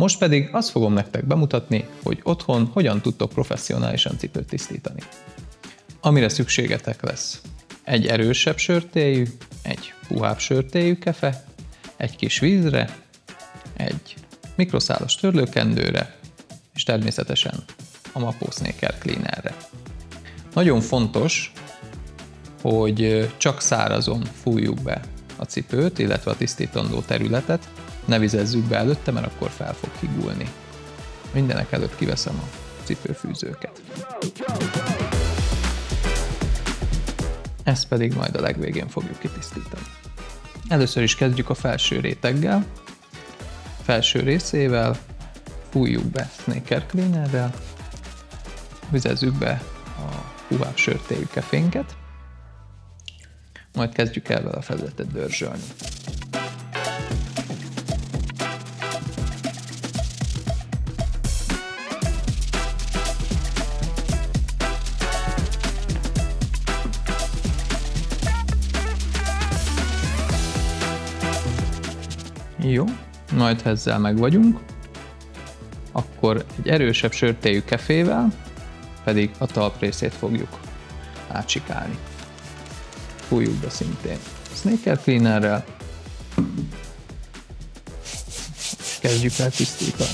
Most pedig azt fogom nektek bemutatni, hogy otthon hogyan tudtok professzionálisan cipőt tisztítani. Amire szükségetek lesz: egy erősebb sörtélyű, egy puhább sörtélyű kefe, egy kis vízre, egy mikroszálas törlőkendőre, és természetesen a Mapó Snaker Cleanerre. Nagyon fontos, hogy csak szárazon fújjuk be a cipőt, illetve a tisztítandó területet, ne vizezzük be előtte, mert akkor fel fog higulni. Mindenek előtt kiveszem a cipőfűzőket. Ezt pedig majd a legvégén fogjuk kitisztítani. Először is kezdjük a felső réteggel. Felső részével fújjuk be Snaker Cleanerrel, vizezzük be a puhább sörtélyű kefénket, majd kezdjük el vele a felületet dörzsölni. Jó, majd ha ezzel meg vagyunk, akkor egy erősebb sörtélyű kefével pedig a talprészét fogjuk átsikálni. Fújjuk be szintén Snaker Cleanerrel, és kezdjük el tisztítani.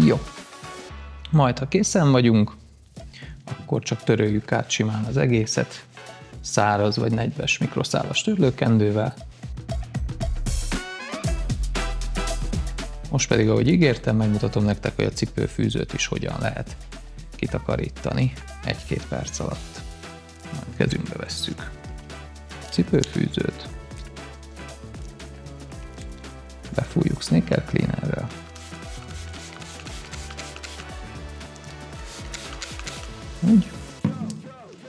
Jó. Majd, ha készen vagyunk, akkor csak töröljük át simán az egészet száraz vagy nedves mikroszálas törlőkendővel. Most pedig, ahogy ígértem, megmutatom nektek, hogy a cipőfűzőt is hogyan lehet kitakarítani 1-2 perc alatt. Majd kezünkbe vesszük a cipőfűzőt, befújjuk Snaker Cleanerrel, úgy,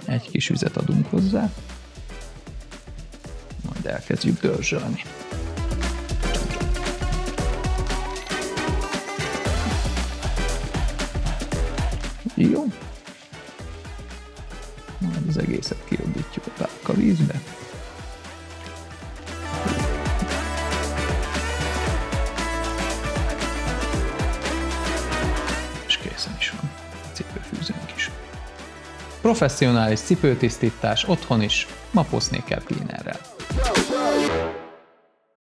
egy kis vizet adunk hozzá, majd elkezdjük dörzsölni. Jó. Majd az egészet kirobbítjuk a tálka vízbe. És készen is van a cipőfűzőnk is. Professzionális cipőtisztítás otthon is, Mapó Snaker Cleanerrel.